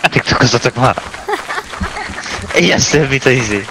Hát tiktokozzatok már! Ijesztő, mint a izé.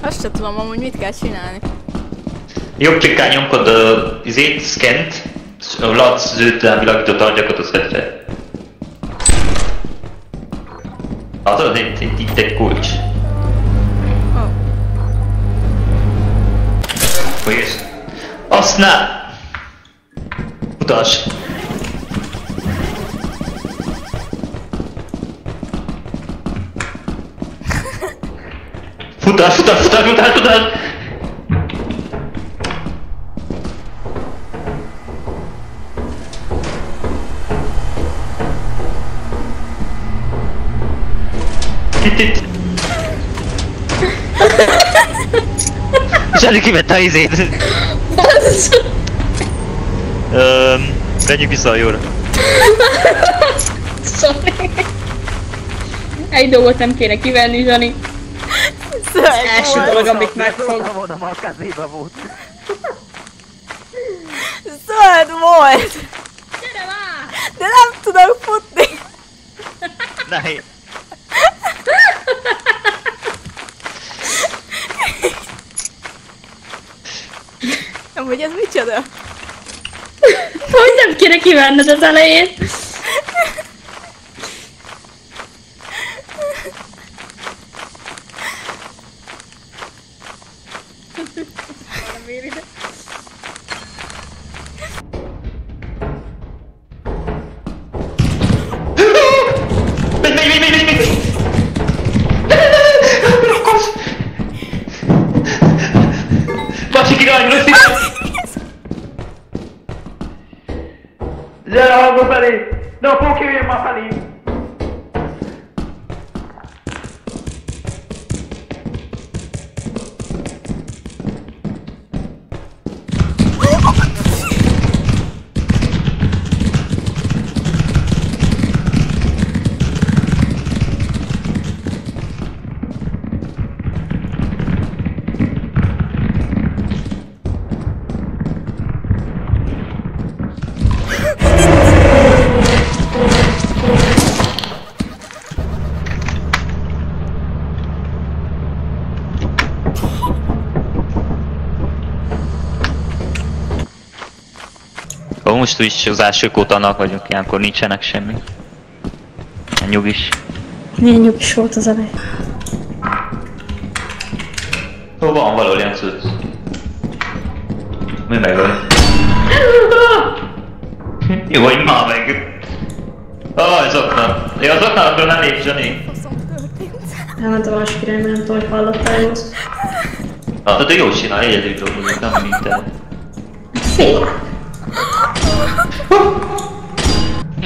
Azt sem tudom amúgy mit kell csinálni. Jobb csikkel nyomkod a izét, scant, látsz zöld világított tárgyakat a szedre. Látod, itt egy kulcs. Oh. Hogy jössz? Azt ne! Utas! Futás! Itt! Zsani kivette a izét! Menjünk vissza a jóra. Sorry. Egy dolgot nem kéne kivenni, Zsani. Első dolog, amit megfog. Mondom, a kezébe volt. Zöld volt! Gyere már! De nem tudok futni! Nehéz. Amúgy ez micsoda? Hogy nem kéne kivenned az elején? Megy! Másik irányba szívem! Gyere hangba felé! Ne a pók jöjjön már felé! Most is az elsők óta annak vagyunk, ilyenkor nincsenek semmi. Nyugis. Milyen nyugis volt az elej? Van valahol ilyen cucc. Mi megöl? Jó, hogy már meg. Az okna. Ja, az oknáról nem lép, Zsani. Elment a másik irányba, nem tudom, hogy hallottál jót. De jó csinál, egyedül dolgozik, nem mint te. Fél.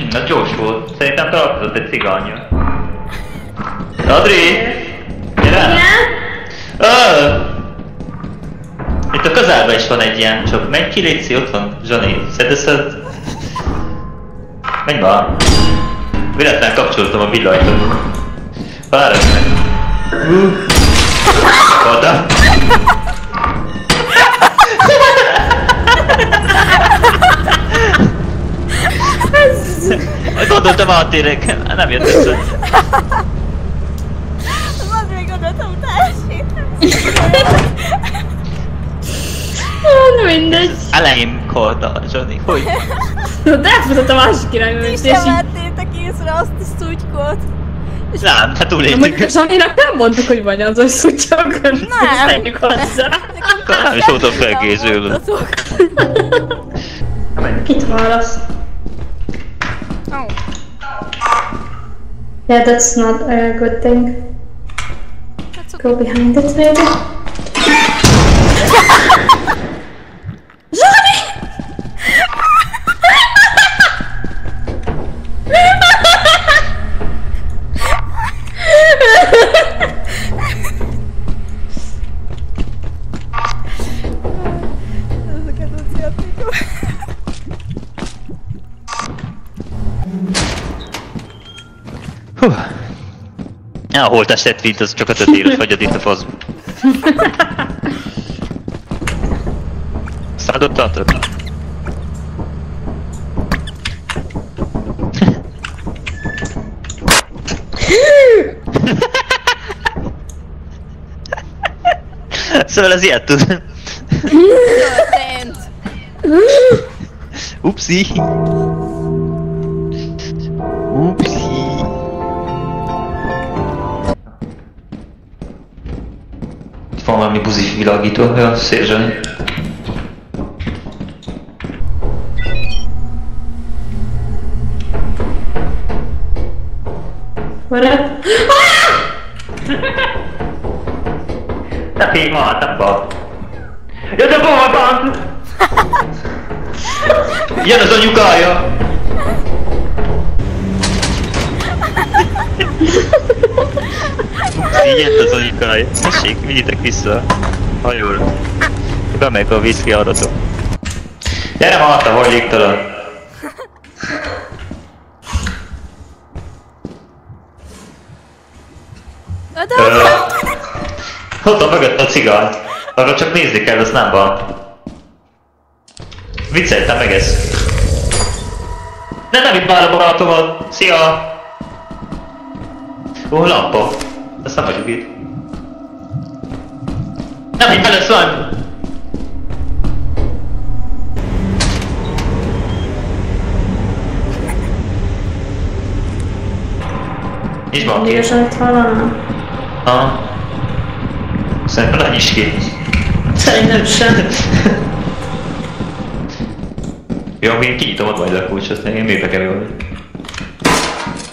Na gyors volt. Szerintem találkozott egy cigánya. Adri! Gyere! Itt a közelben is van egy ilyen, csak menj ki, Léci, ott van, Zsani, szedeszed. Menj már! Véletlen kapcsoltam a villajtot. Várj meg! Oda! Gondoltam áttérek, nem jött össze. Az még gondoltam, teljesít. Na mindegy. Elején kolta, Zsani, hogy? De elfutott a másik irányba, Ti és sem így... vettétek észre azt a szutykot. Nem, hát túléltünk. Zsaninak nem mondtuk, hogy vagy az, hogy szutyog. Nem. Menjünk hozzá. Nem is voltam felkészülve. Kit válasz? Oh. Yeah, that's not a good thing. That's okay. Go behind it, maybe. Ja, a holttestet vitt, az csak a tötérőt hagyod itt a faszba. Szállodtátok? Szóval ez ilyet tud. Történt. Upsi. Upsi. Itt van valami buzi világító, olyan szép zseni. Barát? Te féma, te ba. Ja, de bolban! Jön az anyukája! Jött az anyukája. Tessék, vigyitek vissza. Hajól. Bemegy a viszki adatok. Gyere Marta, hajléktalan! Ott a mögött a cigány. Arra csak nézni kell, az nem van. Vicceltem meg ez. Nem itt már a barátomat! Szia! Ó, lampa. Ezt nem vagyok itt. Nem itt elősz van! Nincs van ki. Igazat hallanám. Ha. Szerintem nem is ki. Szerintem sem. Jó, én kinyitom ott majd a kulcsot, én miért kell jól.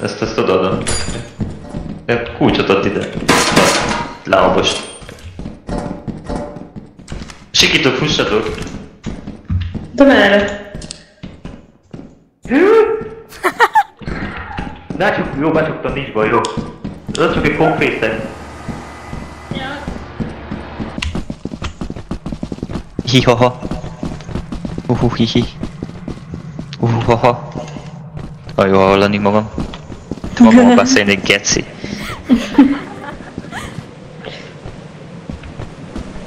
Ezt odaadom. De kulcsot add ide. Lábabost. Sikítok, fussatok! De merre? De csak jó, becsuktam, nincs baj, jó. Ez csak egy konkréten. Hihaha. Hihi. Haha. Jó hallani magam. Magam beszélni, geci.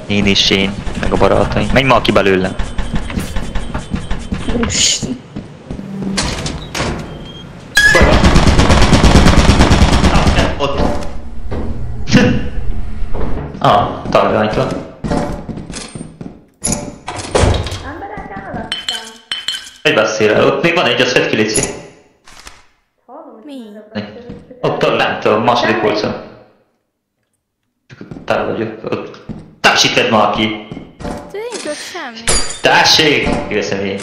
Én is én, meg a barátaim. Menj ma ki belőlem. Ott. Találánytól. Egy beszél el, ott még van egy, azt vedd ki, Lici. Mi? Ott lent a második polcon. Tál vagyok, ott. Tapsit vedd már ki! De nincs ott semmi. Tessék! Kiveszem én.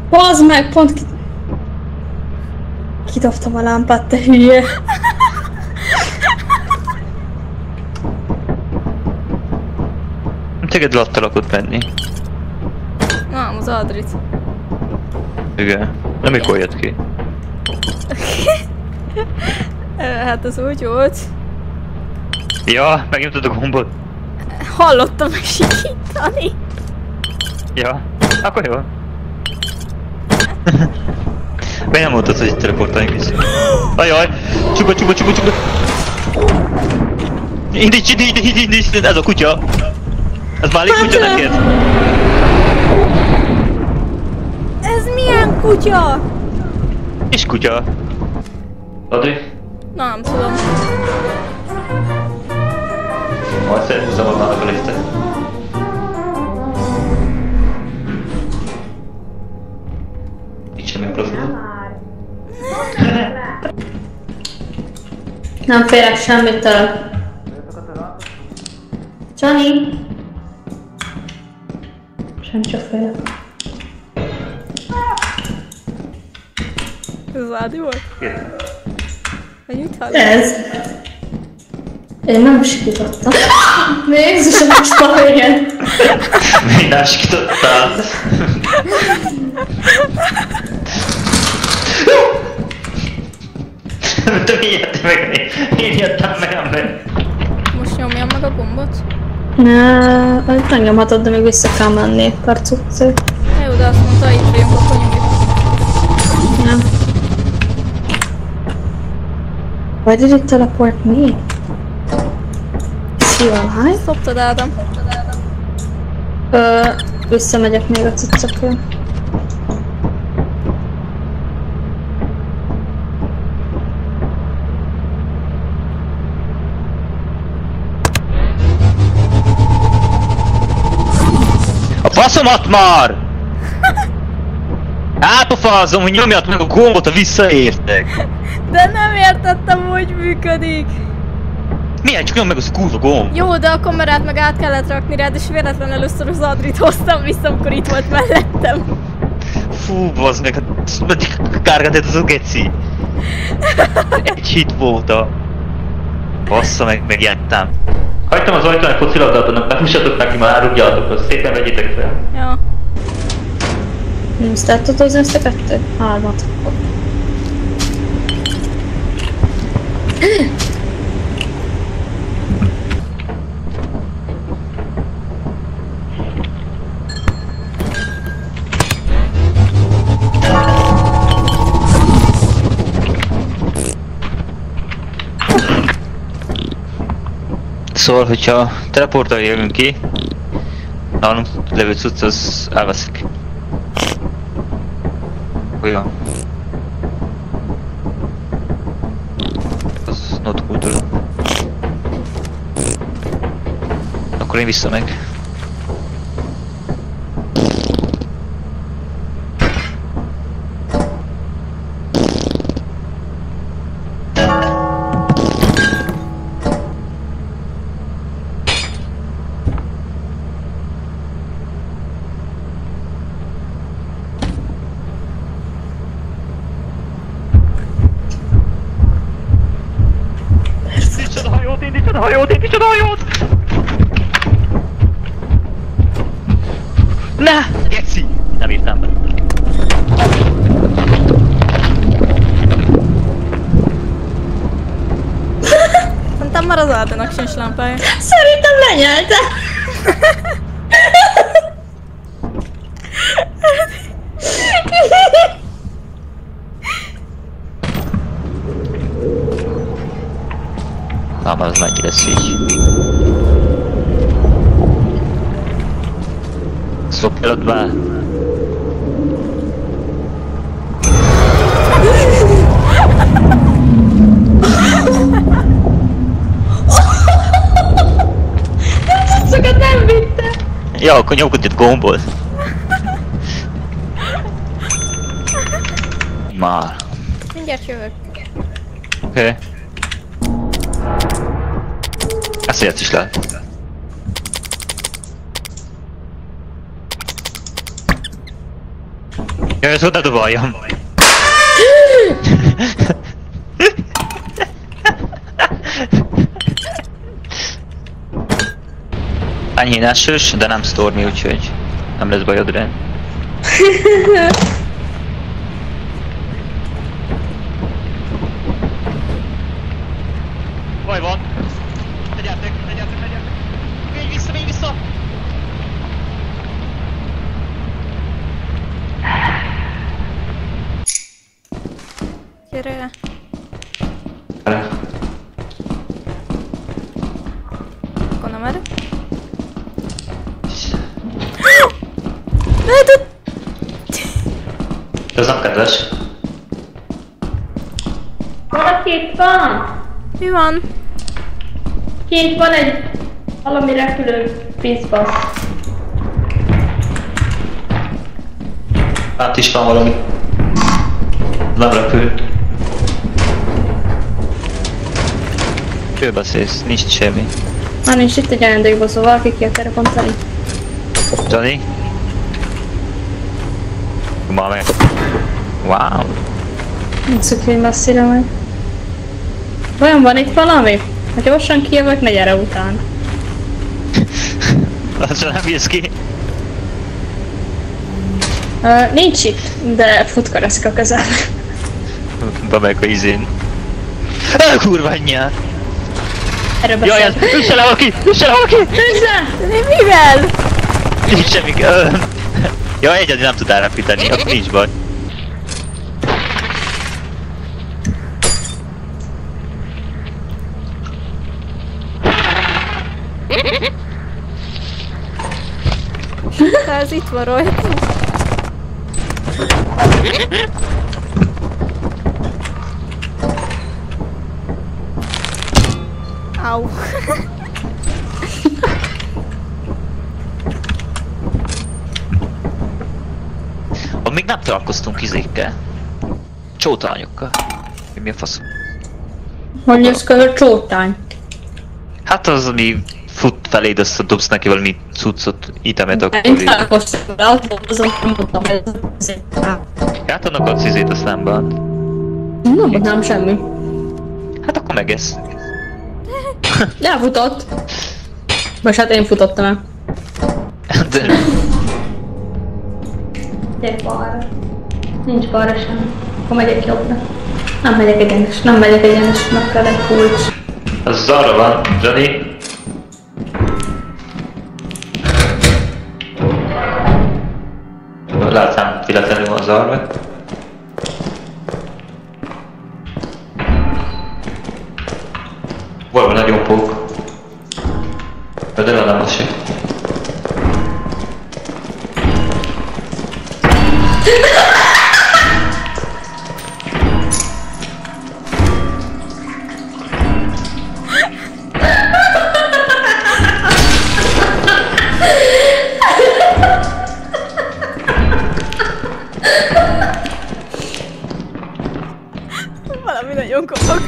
Bazd meg, pont kidobtam a lámpát, te hülye. Téged lattalak ott menni. Nem, az Adrit. Igen. Nem mikor jött ki. Hát az úgy volt. Ja, megnyomtad a gombot. Hallottam meg sikítani. Ja, akkor jó. Miért nem mondtad, hogy itt teleportáljunk is? Ajaj! Csuba! Indíts! Ez a kutya! Ez már elég kutya neked? Ez milyen kutya? És kutya. Adj! Nem tudom. Majd felhúzom magának a liftet. Nincs semmi profil. Nem félek semmitől. Johnny! Sem csak félek. Ez az Ádi volt? Vagy mit hallod? Ez. Én nem sikítottam. Jézusom, most találjen! Még nem sikítottál. Te mi jöttél meg? Én jöttem meg ember. Most nyomjam meg a gombot? Ne, megnyomhatod, de még vissza kell menni egy percet. Jó, de azt mondta, itt vagyunk, akkor nyomjuk. Nem. Why did it teleport me? Is he alive? Szoptad, Ádám. Visszamegyek még a cuccokra. A faszomat már! Átpofázom, hogy nyomjad meg a gombot, ha visszaértek! De nem értettem, hogy működik. Miért? Csak nyomd meg az a kurva gomb! Jó, de a kamerát meg át kellett rakni rád, és véletlenül először az Adrit hoztam vissza, amikor itt volt mellettem. Fú, bazd meg, hát meddig kárgáltad az a geci? Egy hit volt a... Bassza meg, megjettem. Hagytam az ajtón egy focilabdát, befussatok neki, már rúgjátok, azt szépen vegyétek fel. Ja. Nem sztártotozni ezt a kettőt? 3. Szóval, hogyha teleporttal jövünk ki, nálunk levő cucc az elveszik. Olyan. Az not kultúra. Akkor én vissza meg. Indítsad a hajót! Ne! Geci! Nem írtam be. Szerintem már az Aldenak sincs lámpája. Szerintem lenyelte! Nem, az mennyire szígy. Szokjad be! Cuccokat nem vitte! Ja, akkor nyomkodj egy gombot. Már. Mindjárt jövök. Oké. Ezt ilyet is lehet. Jaj, ezt oda dobaljam. Enyhén esős, de nem Stormy, úgyhogy nem lesz bajod rá. Baj van! Megyeltek! Menj vissza! Gyere! Akkor nem erre? Ez nem kedves. Valaki itt van! Mi van? Kint van egy valami repülő piszbasz. Hát is van valami. Nem repül. Főbeszélsz, nincs semmi. Már nincs itt egy ajándékba, szóval valaki ki akar pontani. Johnny? Már meg. Wow. Nincs szükség messzire meg. Vajon van itt valami? Ha gyorsan kijövök, ne gyere után. Azra nem jössz ki. Nincs itt, de futkareszk a közel. Bemegyek a izén. Kurva anyját! Erről Jaj, beszélünk. üsse le valaki! Tűzze! De mivel? Nincs semmi. Jaj, egyedül nem tud elrepíteni, akkor nincs baj. De ez itt van rajta. Au. Még nem találkoztunk izékkel. Csótányokkal. Mi a fasz? Hogy ez a csótány? Hát az, ami fut feléd, azt dobsz neki valami cuccot, itemet, akkor... Én találkoztam rá, azon mondtam, hogy ez Hát annak adsz izét a számban. nem mondtam semmi. Hát akkor megesz. Elfutott. Most hát én futottam el. De... Gyere balra. Nincs balra semmi. Akkor megyek jobbra. Nem megyek egyenes, meg kell egy kulcs. Az arra van, Johnny. Látszám véletlenül az arra. Valami nagyon pók. De nem az se. Valami nagyon kopog.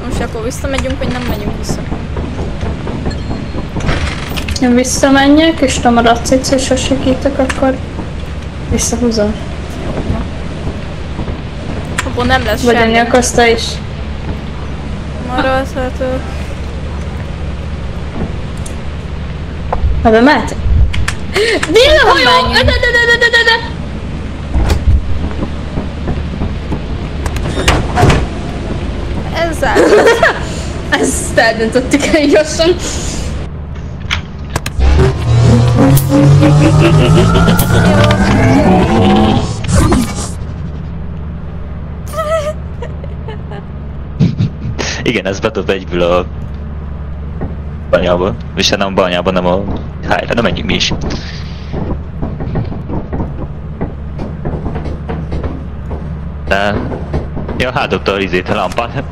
Most akkor visszamegyünk, vagy nem megyünk vissza? Én visszamenjek, és te maradsz itt, és ha segítek, akkor visszahúzom. Abból nem lesz Vagy semmi. enni akarsz te is. Maradhatok. Ebbe mehet? Villahajó! menjünk. De! Ez zárult. Ezt eldöntöttük el gyorsan. Igen, ez bedob egyből a banyába. És nem a banyába, nem a hájra, de menjünk mi is. De... Ja, hát dobta a izét, a lámpát.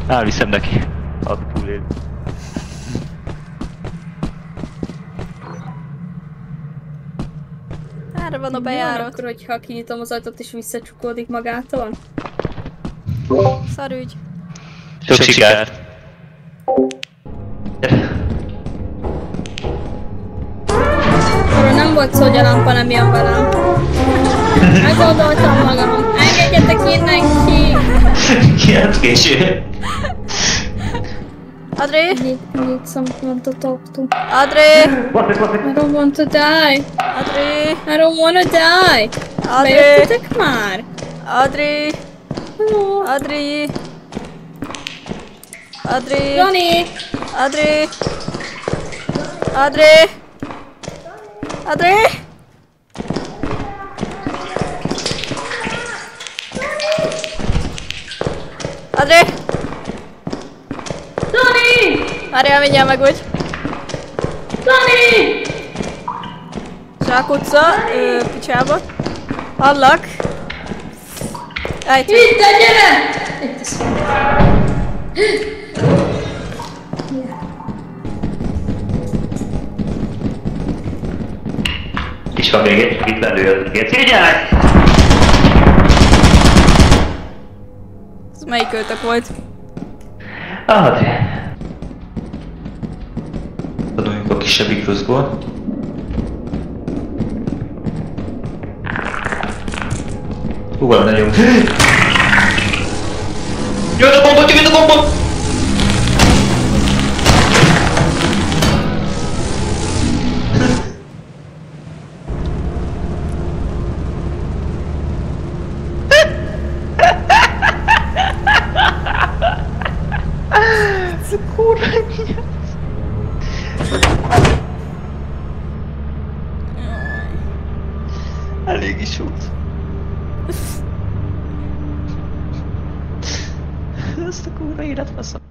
Elviszem neki. Ad túlél. Erre van a Milyen bejárat. akkor, hogyha kinyitom az ajtót és visszacsukódik magától? Szarügy. Sok sikert! Arról nem volt szó, hogy a lámpa nem jön velem. Megoldoltam magam. Engedjetek innen ki! Kiállt késő. Adri! Need someone to talk to. Adri! I don't want to die. Adri! I don't wanna die. Adri! Bejöttetek már? Adri! Hello. Adri! Adri! Johnny! Adri! Adri! Adri! Adri! Johnny! Várjál, mindjárt megvagy. Johnny! Zsákutca, picsába. Hallak. Ejtő. Itt, gyere! Itt is van. És van még egy, itt lelőjött. Figyelj! Ez melyik őtök volt? Hát... Aduljunk a kisebbik rosszból. Valami nagyon... Jön a bombot, jön a bombot! Ez a kurva miatt. Elég is volt. Ezt a kurva életfaszom.